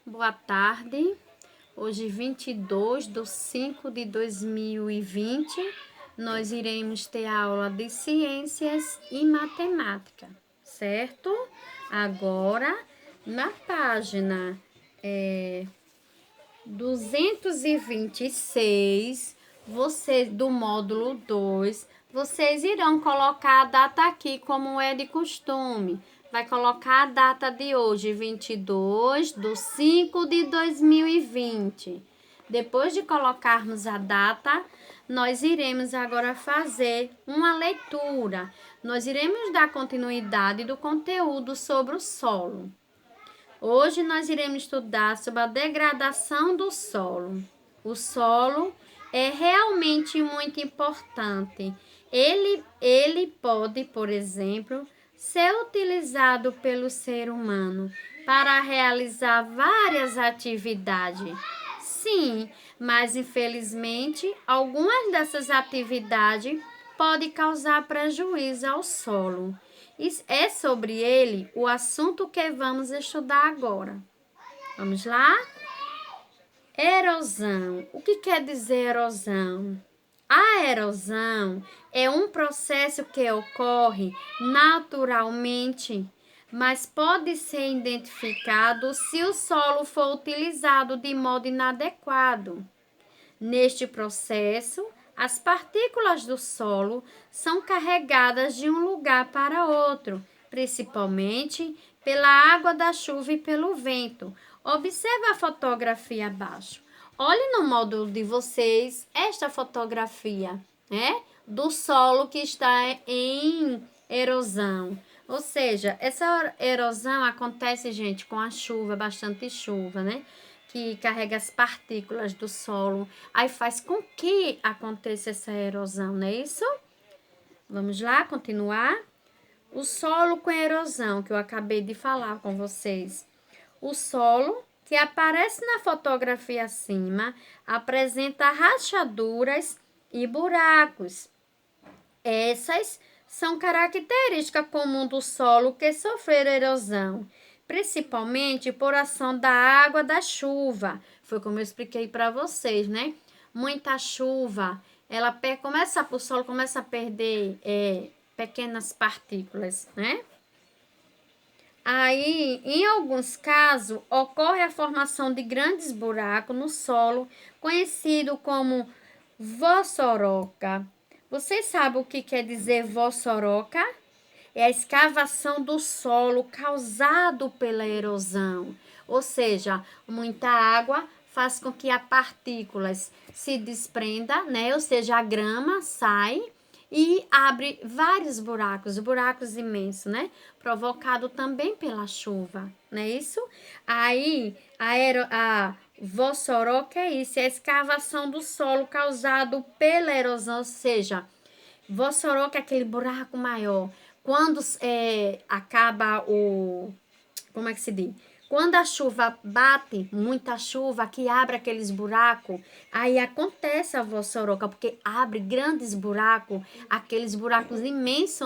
Boa tarde. Hoje, 22/5/2020, nós iremos ter aula de Ciências e Matemática, certo? Agora, na página 226, do módulo 2, vocês irão colocar a data aqui, como é de costume. Vai colocar a data de hoje, 22/5/2020. Depois de colocarmos a data, nós iremos agora fazer uma leitura. Nós iremos dar continuidade do conteúdo sobre o solo. Hoje nós iremos estudar sobre a degradação do solo. O solo é realmente muito importante. Ele pode, por exemplo, ser utilizado pelo ser humano para realizar várias atividades. Sim, mas infelizmente algumas dessas atividades podem causar prejuízo ao solo. É sobre ele o assunto que vamos estudar agora. Vamos lá? Erosão. O que quer dizer erosão? A erosão é um processo que ocorre naturalmente, mas pode ser identificado se o solo for utilizado de modo inadequado. Neste processo, as partículas do solo são carregadas de um lugar para outro, principalmente pela água da chuva e pelo vento. Observe a fotografia abaixo. Olhe no módulo de vocês esta fotografia, né? Do solo que está em erosão. Ou seja, essa erosão acontece, gente, com a chuva, bastante chuva, né? Que carrega as partículas do solo. Aí faz com que aconteça essa erosão, não é isso? Vamos lá, continuar? O solo com erosão, que eu acabei de falar com vocês. O solo que aparece na fotografia acima apresenta rachaduras e buracos. Essas são características comuns do solo que sofreu erosão, principalmente por ação da água da chuva. Foi como eu expliquei para vocês, né? Muita chuva, o solo começa a perder pequenas partículas, né? Aí, em alguns casos, ocorre a formação de grandes buracos no solo, conhecido como vossoroca. Vocês sabem o que quer dizer vossoroca? É a escavação do solo causado pela erosão. Ou seja, muita água faz com que as partículas se desprenda, né? Ou seja, a grama sai e abre vários buracos imensos, né? Provocado também pela chuva, não é isso? Aí, a vossoroca é isso, é a escavação do solo causado pela erosão, ou seja, vossoroca é aquele buraco maior. Quando acaba como é que se diz? Quando a chuva bate, muita chuva, que abre aqueles buracos, aí acontece a vossoroca, porque abre grandes buracos, aqueles buracos imensos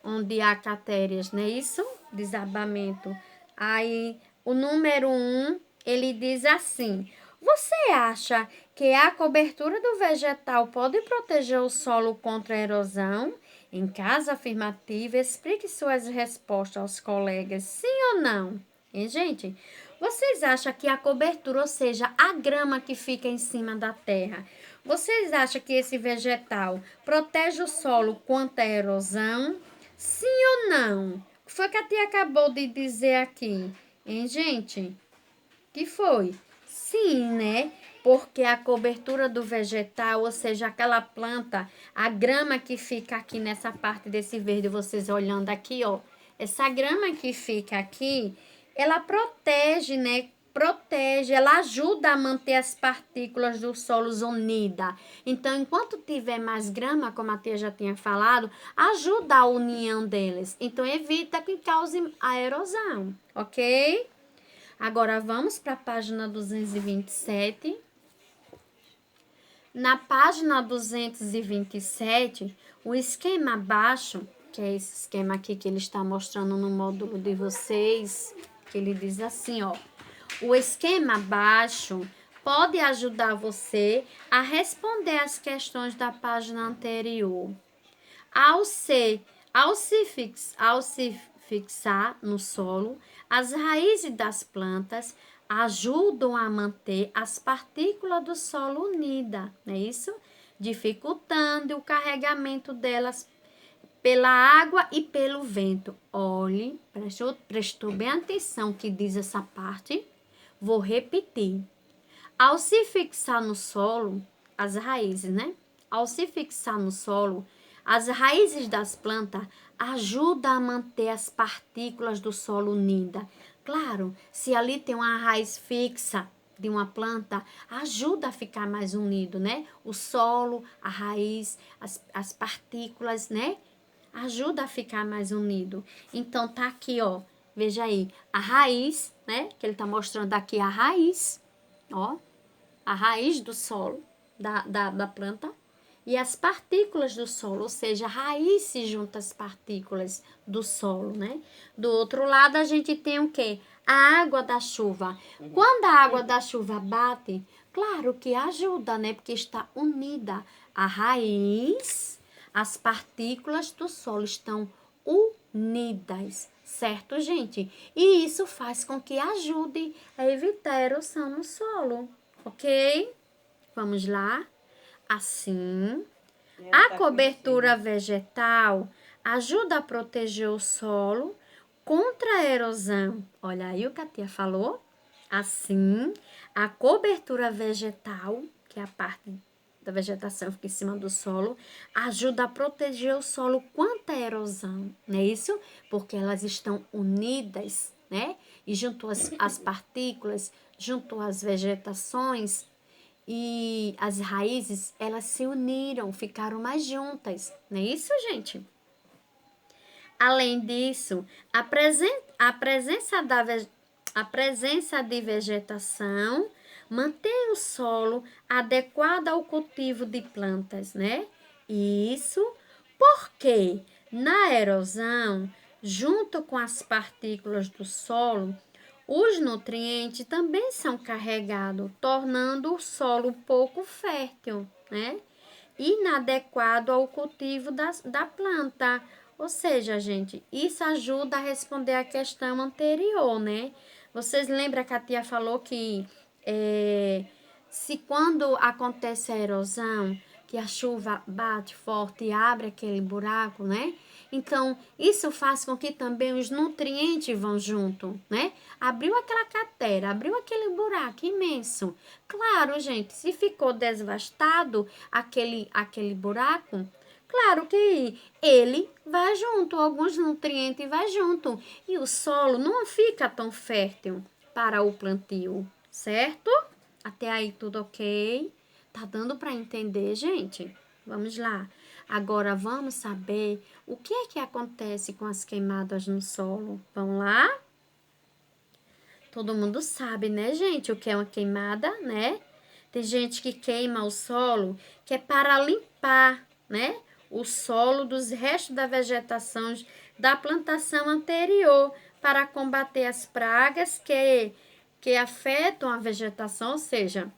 onde há crateras, não é isso? Desabamento. Aí, o número 1, ele diz assim: você acha que a cobertura do vegetal pode proteger o solo contra a erosão? Em caso afirmativo, explique suas respostas aos colegas, sim ou não? Hein, gente? Vocês acham que a cobertura, ou seja, a grama que fica em cima da terra, vocês acham que esse vegetal protege o solo contra a erosão? Sim ou não? O que foi que a tia acabou de dizer aqui? Hein, gente? Que foi? Sim, né? Porque a cobertura do vegetal, ou seja, aquela planta, a grama que fica aqui nessa parte desse verde, vocês olhando aqui, ó. Essa grama que fica aqui, ela protege, né? Ela ajuda a manter as partículas do solo unidas. Então, enquanto tiver mais grama, como a tia já tinha falado, ajuda a união deles. Então, evita que cause a erosão, ok? Agora, vamos para a página 227. Na página 227, o esquema abaixo, que é esse esquema aqui que ele está mostrando no módulo de vocês, que ele diz assim, ó. o esquema abaixo pode ajudar você a responder as questões da página anterior. Ao se fixar no solo, as raízes das plantas ajudam a manter as partículas do solo unidas, não é isso? Dificultando o carregamento delas pela água e pelo vento. Olhe, prestou bem atenção que diz essa parte. Vou repetir. Ao se fixar no solo, as raízes, né? Ao se fixar no solo, as raízes das plantas ajudam a manter as partículas do solo unidas. Claro, se ali tem uma raiz fixa de uma planta, ajuda a ficar mais unido, né? O solo, a raiz, as partículas, né? Ajuda a ficar mais unido. Então, tá aqui, ó. Veja aí, a raiz, né? Que ele tá mostrando aqui a raiz, ó. A raiz do solo, da planta. E as partículas do solo, ou seja, a raiz se junta às partículas do solo, né? Do outro lado, a gente tem o quê? A água da chuva. Quando a água da chuva bate, claro que ajuda, né? Porque está unida a raiz, as partículas do solo estão unidas, certo, gente? E isso faz com que ajude a evitar a erosão no solo, ok? Vamos lá? Assim, a cobertura vegetal ajuda a proteger o solo contra a erosão. Olha aí o que a tia falou. Assim, a cobertura vegetal, que é a parte da vegetação que fica em cima do solo, ajuda a proteger o solo contra a erosão, não é isso? Porque elas estão unidas, né? E junto às partículas, junto às vegetações, e as raízes, elas se uniram, ficaram mais juntas, não é isso, gente? Além disso, a presença de vegetação mantém o solo adequado ao cultivo de plantas, né? Isso porque na erosão, junto com as partículas do solo, os nutrientes também são carregados, tornando o solo pouco fértil, né? Inadequado ao cultivo da planta. Ou seja, gente, isso ajuda a responder a questão anterior, né? Vocês lembram que a tia falou que se quando acontece a erosão, que a chuva bate forte e abre aquele buraco, né? Então, isso faz com que também os nutrientes vão junto, né? Abriu aquela cratera, abriu aquele buraco imenso. Claro, gente, se ficou devastado aquele buraco, claro que ele vai junto, alguns nutrientes vai junto. E o solo não fica tão fértil para o plantio, certo? Até aí tudo ok? Tá dando para entender, gente? Vamos lá. Agora vamos saber o que é que acontece com as queimadas no solo. Vamos lá? Todo mundo sabe, né, gente, o que é uma queimada, né? Tem gente que queima o solo, que é para limpar, né, o solo dos restos da vegetação da plantação anterior, para combater as pragas que afetam a vegetação, ou seja,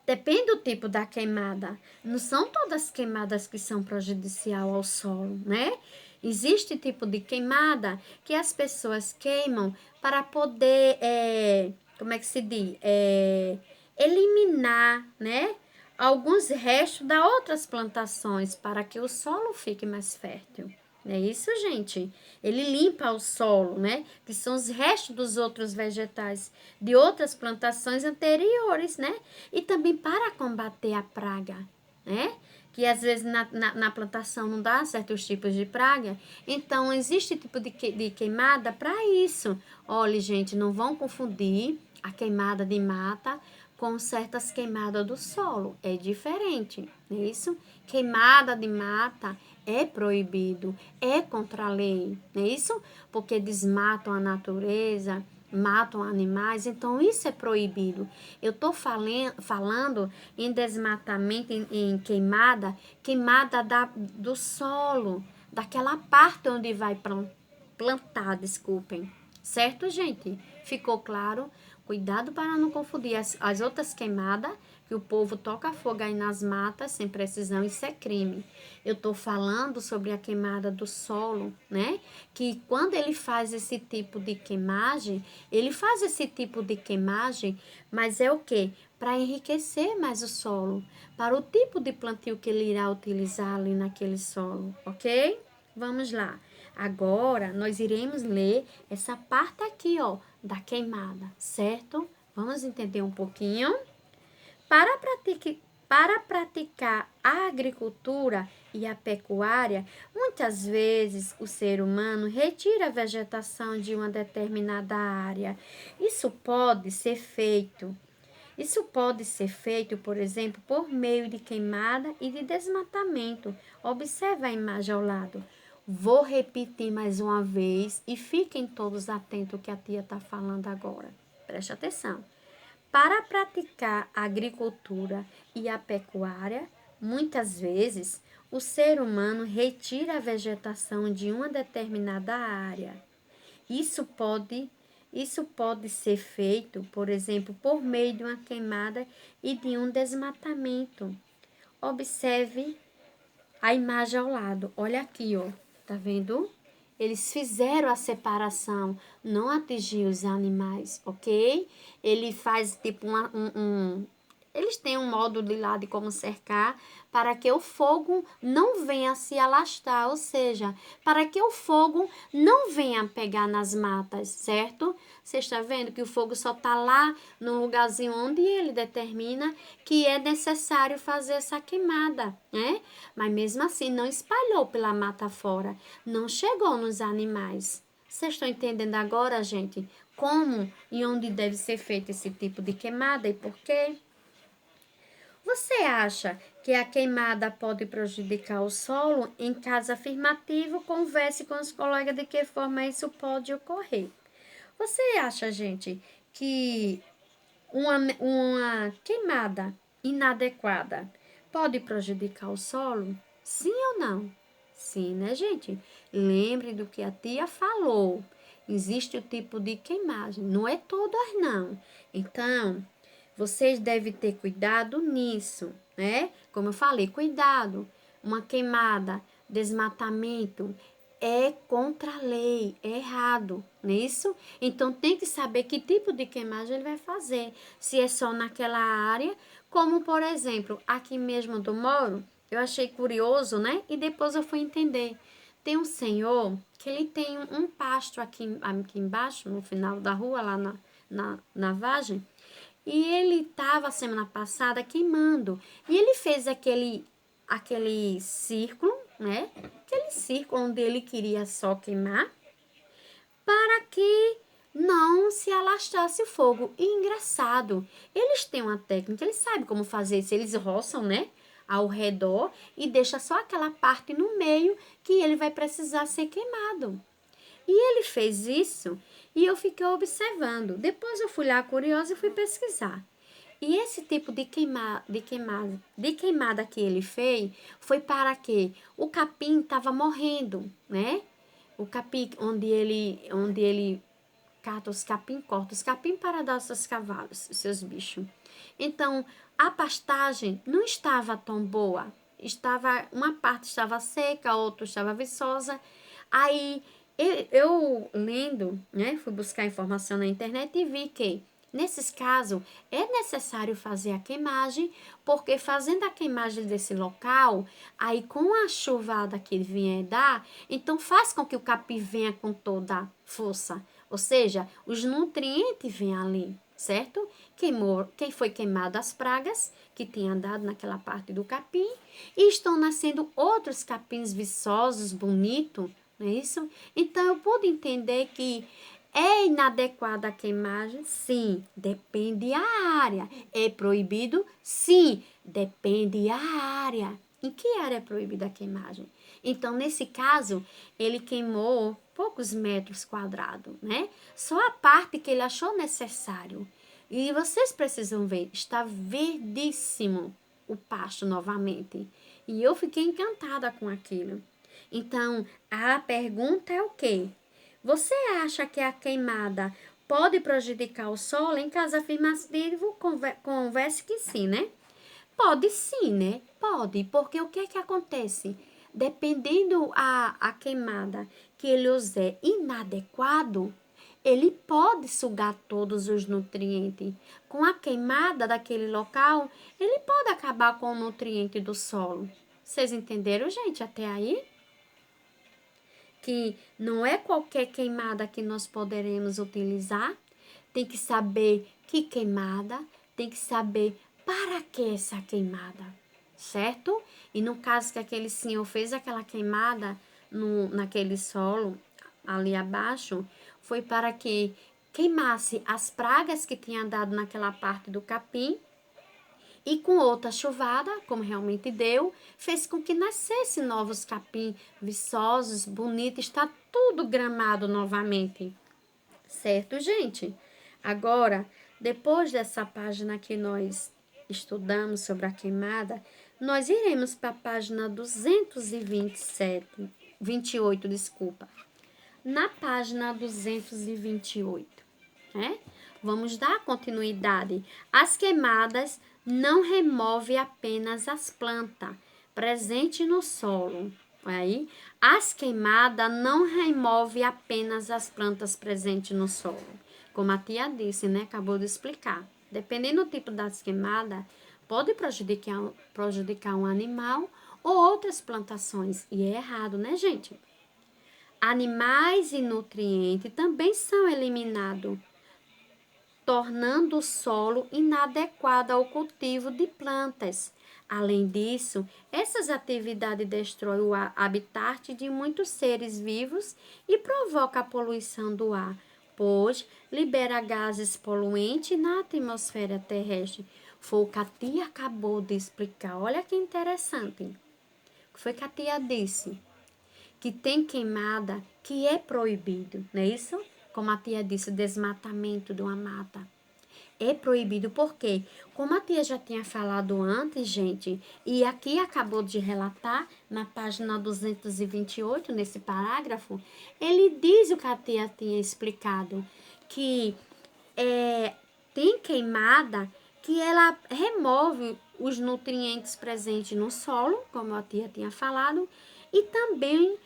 depende do tipo da queimada. Não são todas queimadas que são prejudicial ao solo, né? Existe tipo de queimada que as pessoas queimam para poder, como é que se diz? Eliminar, né? Alguns restos das outras plantações para que o solo fique mais fértil. Não é isso, gente? Ele limpa o solo, né? Que são os restos dos outros vegetais de outras plantações anteriores, né? E também para combater a praga, né? Que às vezes na plantação não dá certos tipos de praga. Então, existe tipo de queimada para isso. Olha, gente, não vão confundir a queimada de mata com certas queimadas do solo. É diferente, não é isso? Queimada de mata é proibido, é contra a lei, não é isso? Porque desmatam a natureza, matam animais, então isso é proibido. Eu estou falando em desmatamento, em queimada do solo, daquela parte onde vai plantar, desculpem. Certo, gente? Ficou claro? Cuidado para não confundir as outras queimadas, que o povo toca fogo aí nas matas sem precisão, isso é crime. Eu estou falando sobre a queimada do solo, né? Que quando ele faz esse tipo de queimagem, mas é o quê? Para enriquecer mais o solo, para o tipo de plantio que ele irá utilizar ali naquele solo, ok? Vamos lá. Agora, nós iremos ler essa parte aqui, ó, da queimada, certo? Vamos entender um pouquinho? Para praticar a agricultura e a pecuária, muitas vezes o ser humano retira a vegetação de uma determinada área. Isso pode ser feito. Isso pode ser feito, por exemplo, por meio de queimada e de desmatamento. Observe a imagem ao lado. Vou repetir mais uma vez e fiquem todos atentos ao que a tia está falando agora. Preste atenção. Para praticar a agricultura e a pecuária, muitas vezes o ser humano retira a vegetação de uma determinada área. Isso pode ser feito, por exemplo, por meio de uma queimada e de um desmatamento. Observe a imagem ao lado. Olha aqui, ó. Tá vendo? Eles fizeram a separação, não atingir os animais, ok? Ele faz tipo eles têm um modo de lá de como cercar para que o fogo não venha se alastrar, ou seja, para que o fogo não venha pegar nas matas, certo? Você está vendo que o fogo só está lá no lugarzinho onde ele determina que é necessário fazer essa queimada, né? Mas mesmo assim não espalhou pela mata fora, não chegou nos animais. Vocês estão entendendo agora, gente, como e onde deve ser feito esse tipo de queimada e por quê? Você acha que a queimada pode prejudicar o solo? Em caso afirmativo, converse com os colegas de que forma isso pode ocorrer. Você acha, gente, que uma queimada inadequada pode prejudicar o solo? Sim ou não? Sim, né, gente? Lembre do que a tia falou. Existe o tipo de queimagem, não é todas não. Então, vocês devem ter cuidado nisso, né? Como eu falei, cuidado. Uma queimada, desmatamento é contra a lei, é errado, não é isso? Então tem que saber que tipo de queimagem ele vai fazer. Se é só naquela área, como por exemplo, aqui mesmo do Moro, eu achei curioso, né? E depois eu fui entender. Tem um senhor que ele tem um pasto aqui embaixo, no final da rua, lá na vagem, e ele estava semana passada queimando. E ele fez aquele círculo, né? Aquele círculo onde ele queria só queimar, para que não se alastrasse o fogo. E engraçado, eles têm uma técnica, eles sabem como fazer isso. Eles roçam, né? Ao redor e deixa só aquela parte no meio que ele vai precisar ser queimado. E ele fez isso e eu fiquei observando. Depois eu fui lá curiosa e fui pesquisar. E esse tipo de queimada que ele fez foi para que o capim estava morrendo, né? O capim onde ele cata os capim, corta os capim para dar aos seus cavalos, os seus bichos. Então, a pastagem não estava tão boa. Uma parte estava seca, a outra estava viçosa. Aí eu lendo, né, fui buscar informação na internet e vi que nesses casos é necessário fazer a queimagem, porque fazendo a queimagem desse local, aí com a chuvada que ele vier dar, então faz com que o capim venha com toda a força, ou seja, os nutrientes vêm ali, certo? Quem foi queimado as pragas que tinha dado naquela parte do capim e estão nascendo outros capins viçosos, bonitos, não é isso? Então eu pude entender que é inadequada a queimagem? Sim, depende da área. É proibido? Sim, depende da área. Em que área é proibida a queimagem? Então, nesse caso, ele queimou poucos metros quadrados, né? Só a parte que ele achou necessário. E vocês precisam ver, está verdíssimo o pasto novamente. E eu fiquei encantada com aquilo. Então, a pergunta é o quê? Você acha que a queimada pode prejudicar o solo? Em caso afirmativo, converse que sim, né? Pode sim, né? Pode, porque o que é que acontece? Dependendo a queimada que ele user inadequado, ele pode sugar todos os nutrientes. Com a queimada daquele local, ele pode acabar com o nutriente do solo. Vocês entenderam, gente, até aí? Que não é qualquer queimada que nós poderemos utilizar. Tem que saber que queimada, tem que saber para que essa queimada, certo? E no caso que aquele senhor fez aquela queimada naquele solo ali abaixo, foi para que queimasse as pragas que tinha dado naquela parte do capim e com outra chuvada, como realmente deu, fez com que nascesse novos capim viçosos, bonitos, está tudo gramado novamente. Certo, gente? Agora, depois dessa página que nós estudamos sobre a queimada, nós iremos para a página 228, desculpa. Na página 228, né? Vamos dar continuidade. As queimadas não removem apenas as plantas presentes no solo. Aí, as queimadas não removem apenas as plantas presentes no solo. Como a tia disse, né? Acabou de explicar. Dependendo do tipo das queimadas, pode prejudicar um animal ou outras plantações. E é errado, né, gente? Animais e nutrientes também são eliminados, tornando o solo inadequado ao cultivo de plantas. Além disso, essas atividades destroem o habitat de muitos seres vivos e provocam a poluição do ar, pois libera gases poluentes na atmosfera terrestre. Foi o que a tia acabou de explicar. Olha que interessante. O que foi que a tia disse? Que tem queimada que é proibido, não é isso? Como a tia disse, desmatamento de uma mata. É proibido porque, como a tia já tinha falado antes, gente, e aqui acabou de relatar na página 228, nesse parágrafo, ele diz o que a tia tinha explicado, que tem queimada que ela remove os nutrientes presentes no solo, como a tia tinha falado, e também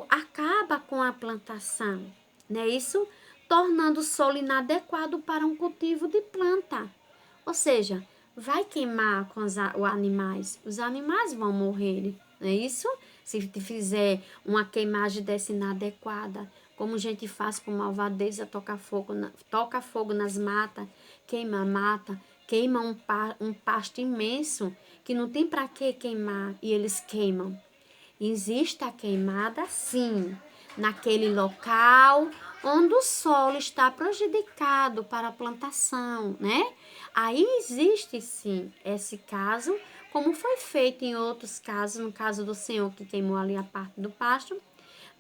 acaba com a plantação, não é isso? Tornando o solo inadequado para um cultivo de planta. Ou seja, vai queimar com os animais, os animais vão morrer, não é isso? Se fizer uma queimagem dessa inadequada, como a gente faz com malvadeza, toca fogo nas matas, queima a mata, queima um pasto imenso que não tem para que queimar e eles queimam. Existe a queimada, sim, naquele local onde o solo está prejudicado para a plantação, né? Aí existe, sim, esse caso, como foi feito em outros casos, no caso do senhor que queimou ali a parte do pasto,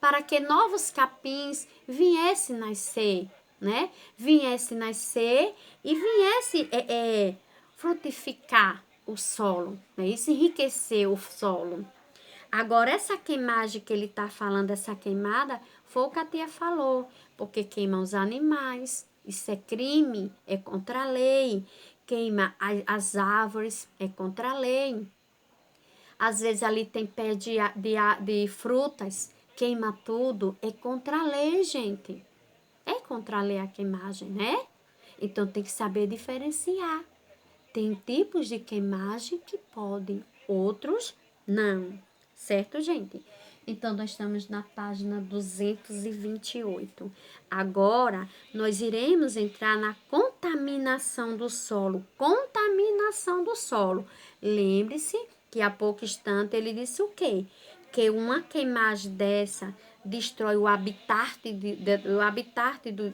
para que novos capins viessem nascer, né? Viesse nascer e viesse frutificar o solo, né? Isso enriquecer o solo. Agora, essa queimagem que ele está falando, essa queimada, foi o que a tia falou, porque queima os animais, isso é crime, é contra a lei. Queima as árvores, é contra a lei. Às vezes ali tem pé de frutas, queima tudo, é contra a lei, gente. É contra a lei a queimagem, né? Então tem que saber diferenciar. Tem tipos de queimagem que podem, outros não. Certo, gente? Então, nós estamos na página 228. Agora, nós iremos entrar na contaminação do solo. Contaminação do solo. Lembre-se que há pouco instante ele disse o quê? Que uma queimagem dessa destrói o habitat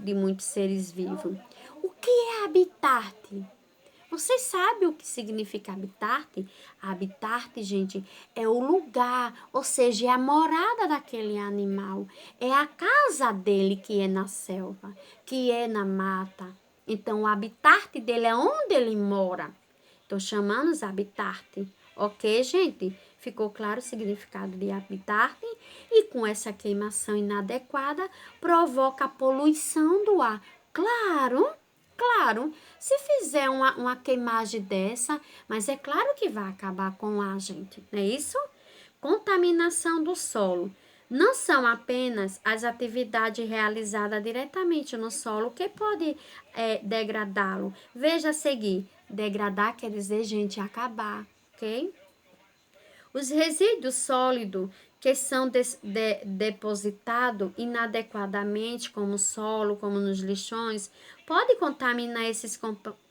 de muitos seres vivos. O que é habitat? Você sabe o que significa habitat? Habitat, gente, é o lugar, ou seja, é a morada daquele animal. É a casa dele que é na selva, que é na mata. Então, o habitat dele é onde ele mora. Então, chamamos habitat. Ok, gente? Ficou claro o significado de habitat? E com essa queimação inadequada, provoca a poluição do ar. Claro, claro. Se fizer uma queimagem dessa, mas é claro que vai acabar com a gente, não é isso? Contaminação do solo. Não são apenas as atividades realizadas diretamente no solo que pode degradá-lo. Veja a seguir. Degradar quer dizer, gente, acabar, ok? Os resíduos sólidos que são depositados inadequadamente, como no solo, como nos lixões, pode contaminar esses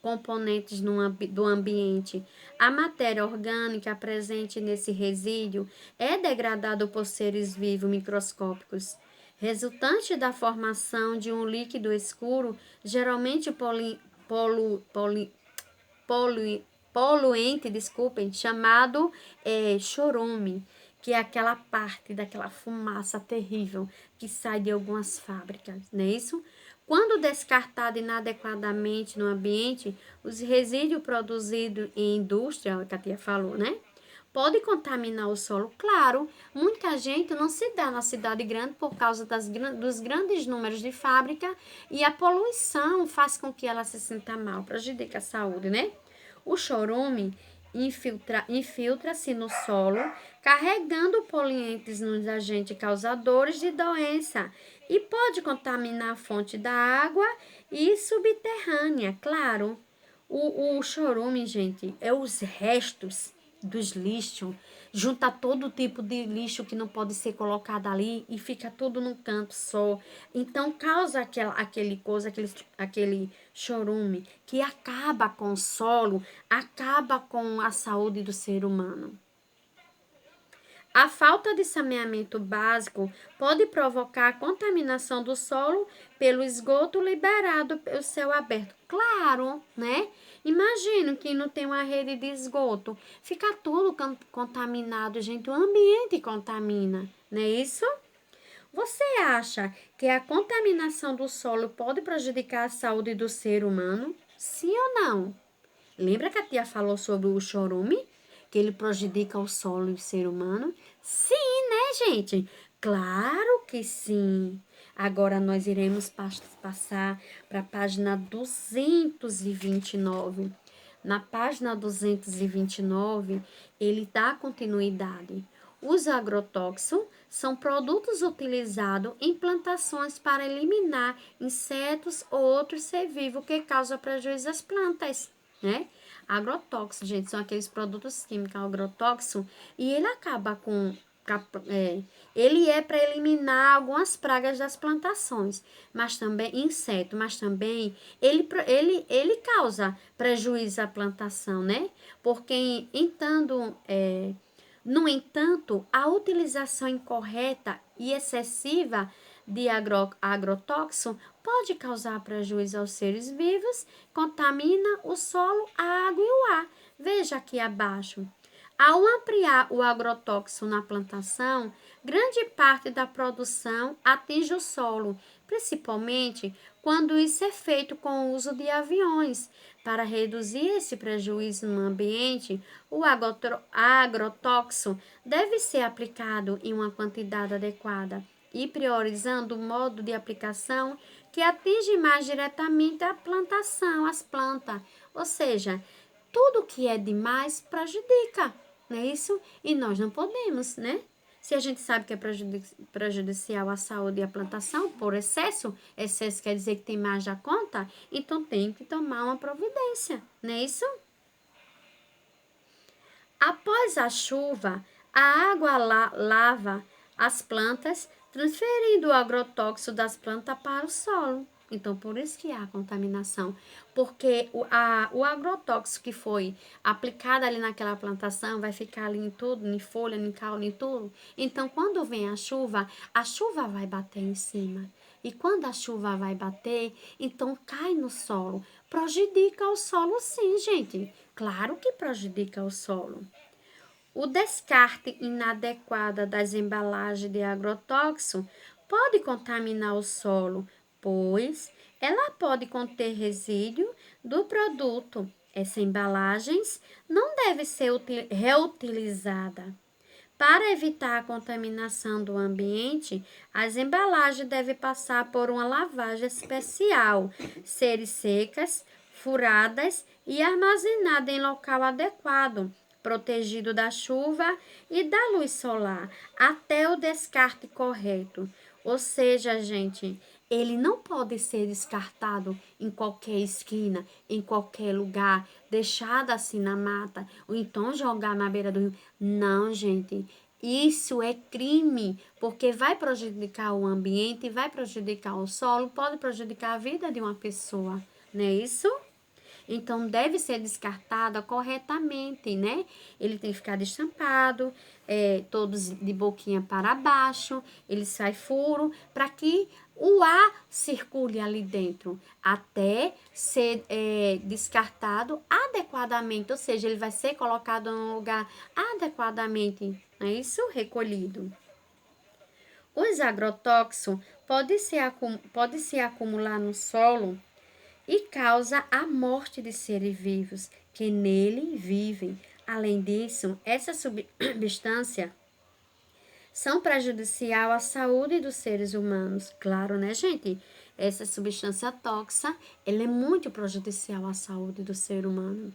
componentes do ambiente. A matéria orgânica presente nesse resíduo é degradada por seres vivos microscópicos, resultante da formação de um líquido escuro, geralmente poluente, desculpem, chamado chorume, que é aquela parte daquela fumaça terrível que sai de algumas fábricas, não é isso? Quando descartado inadequadamente no ambiente, os resíduos produzidos em indústria, que a tia falou, né? Pode contaminar o solo, claro. Muita gente não se dá na cidade grande por causa dos grandes números de fábrica e a poluição faz com que ela se sinta mal, prejudica a saúde, né? O chorume infiltra-se no solo, carregando poluentes nos agentes causadores de doença e pode contaminar a fonte da água e subterrânea, claro. O chorume, gente, é os restos dos lixos, junta todo tipo de lixo que não pode ser colocado ali e fica tudo num canto só. Então causa aquele chorume que acaba com o solo, acaba com a saúde do ser humano. A falta de saneamento básico pode provocar a contaminação do solo pelo esgoto liberado pelo céu aberto. Claro, né? Imagina que não tem uma rede de esgoto. Fica tudo contaminado, gente. O ambiente contamina, não é isso? Você acha que a contaminação do solo pode prejudicar a saúde do ser humano? Sim ou não? Lembra que a tia falou sobre o chorume? Que ele prejudica o solo e o ser humano? Sim, né, gente? Claro que sim. Agora nós iremos passar para a página 229. Na página 229, ele dá continuidade. Os agrotóxicos são produtos utilizados em plantações para eliminar insetos ou outros seres vivos que causam prejuízo às plantas, né? Agrotóxicos, gente, são aqueles produtos químicos agrotóxicos e ele acaba com ele é para eliminar algumas pragas das plantações, mas também inseto, mas também ele causa prejuízo à plantação, né? Porque no entanto, a utilização incorreta e excessiva de agrotóxico pode causar prejuízo aos seres vivos, contamina o solo, a água e o ar. Veja aqui abaixo. Ao ampliar o agrotóxico na plantação, grande parte da produção atinge o solo, principalmente quando isso é feito com o uso de aviões. Para reduzir esse prejuízo no ambiente, o agrotóxico deve ser aplicado em uma quantidade adequada e priorizando o modo de aplicação que atinge mais diretamente a plantação, as plantas. Ou seja, tudo que é demais prejudica, não é isso? E nós não podemos, né? Se a gente sabe que é prejudicial à saúde e à plantação por excesso quer dizer que tem mais da conta, então tem que tomar uma providência, não é isso? Após a chuva, a água lava as plantas, transferindo o agrotóxico das plantas para o solo. Então, por isso que há contaminação. Porque o agrotóxico que foi aplicado ali naquela plantação vai ficar ali em tudo, em folha, em caule, em tudo. Então, quando vem a chuva vai bater em cima. E quando a chuva vai bater, então cai no solo. Prejudica o solo sim, gente. Claro que prejudica o solo. O descarte inadequado das embalagens de agrotóxico pode contaminar o solo, pois ela pode conter resíduo do produto. Essas embalagens não devem ser reutilizadas. Para evitar a contaminação do ambiente, as embalagens devem passar por uma lavagem especial, serem secas, furadas e armazenadas em local adequado, protegido da chuva e da luz solar, até o descarte correto. Ou seja, gente, ele não pode ser descartado em qualquer esquina, em qualquer lugar, deixado assim na mata, ou então jogar na beira do rio. Não, gente, isso é crime, porque vai prejudicar o ambiente, vai prejudicar o solo, pode prejudicar a vida de uma pessoa, não é isso? Então, deve ser descartada corretamente, né? Ele tem que ficar destampado, todos de boquinha para baixo, ele sai furo, para que o ar circule ali dentro, até ser descartado adequadamente, ou seja, ele vai ser colocado num lugar adequadamente, não é isso? Recolhido. Os agrotóxicos podem se acumular no solo e causa a morte de seres vivos que nele vivem. Além disso, essas substâncias são prejudicial à saúde dos seres humanos. Claro, né, gente? Essa substância tóxica, ela é muito prejudicial à saúde do ser humano.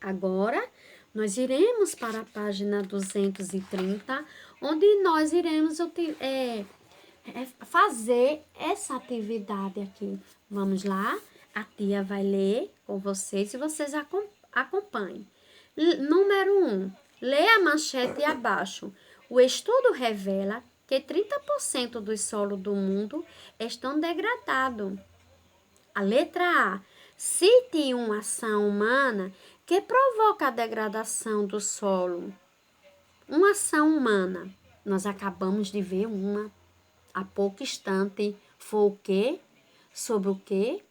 Agora, nós iremos para a página 230, onde nós iremos fazer essa atividade aqui. Vamos lá? A tia vai ler com vocês e vocês acompanhem. Número 1. Lê a manchete abaixo. O estudo revela que 30% dos solos do mundo estão degradados. A letra A. Cite uma ação humana que provoca a degradação do solo. Uma ação humana. Nós acabamos de ver uma há pouco instante. Foi o quê? Sobre o quê?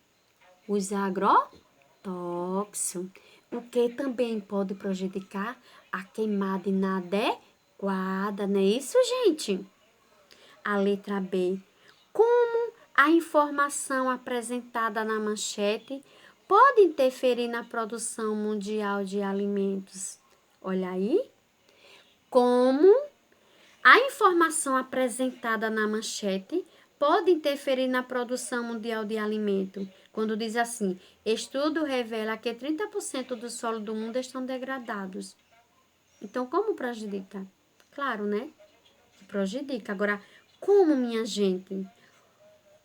Os agrotóxicos, o que também pode prejudicar a queimada inadequada, não é isso, gente? A letra B. Como a informação apresentada na manchete pode interferir na produção mundial de alimentos? Olha aí. Como a informação apresentada na manchete pode interferir na produção mundial de alimento. Quando diz assim, estudo revela que 30% do solo do mundo estão degradados. Então, como prejudica? Claro, né? Prejudica. Agora, como, minha gente?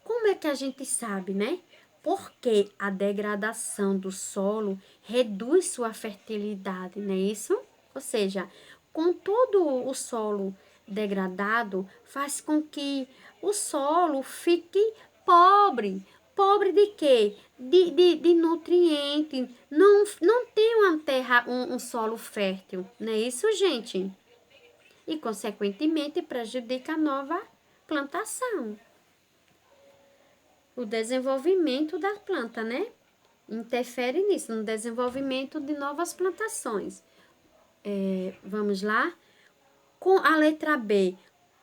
Como é que a gente sabe, né? Porque a degradação do solo reduz sua fertilidade, não é isso? Ou seja, com todo o solo degradado, faz com que o solo fique pobre. Pobre de quê? De nutriente. Não tem uma terra, um solo fértil, não é isso, gente? E, consequentemente, prejudica a nova plantação. O desenvolvimento da planta, né? Interfere nisso, no desenvolvimento de novas plantações. Vamos lá? Com a letra B.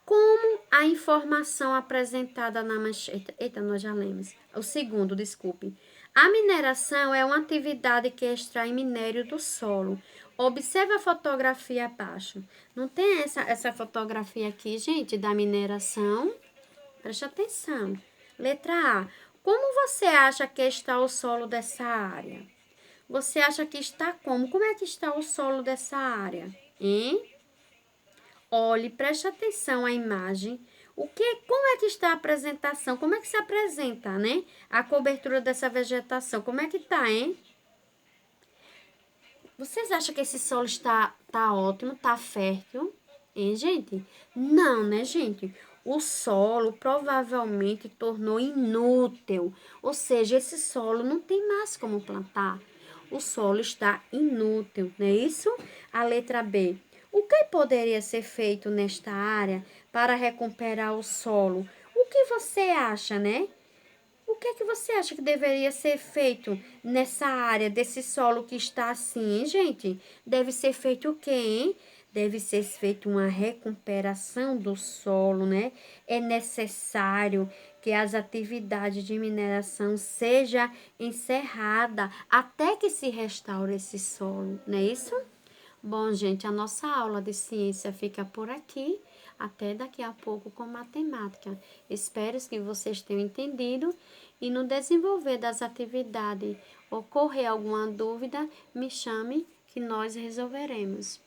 Como a informação apresentada na manchete... Eita, nós já lemos. O segundo, desculpe. A mineração é uma atividade que extrai minério do solo. Observe a fotografia abaixo. Não tem essa fotografia aqui, gente, da mineração? Preste atenção. Letra A. Como você acha que está o solo dessa área? Você acha que está como? Como é que está o solo dessa área? Hein? Olhe, preste atenção à imagem. Como é que está a apresentação? Como é que se apresenta, né? A cobertura dessa vegetação. Como é que tá, hein? Vocês acham que esse solo está ótimo, está fértil? Hein, gente? Não, né, gente? O solo provavelmente tornou inútil. Ou seja, esse solo não tem mais como plantar. O solo está inútil, não é isso? A letra B. O que poderia ser feito nesta área para recuperar o solo? O que você acha, né? O que é que você acha que deveria ser feito nessa área desse solo que está assim, hein, gente? Deve ser feito o quê, hein? Deve ser feita uma recuperação do solo, né? É necessário que as atividades de mineração sejam encerradas até que se restaure esse solo, não é isso? Bom, gente, a nossa aula de ciência fica por aqui. Até daqui a pouco com matemática. Espero que vocês tenham entendido e no desenvolver das atividades ocorrer alguma dúvida, me chame que nós resolveremos.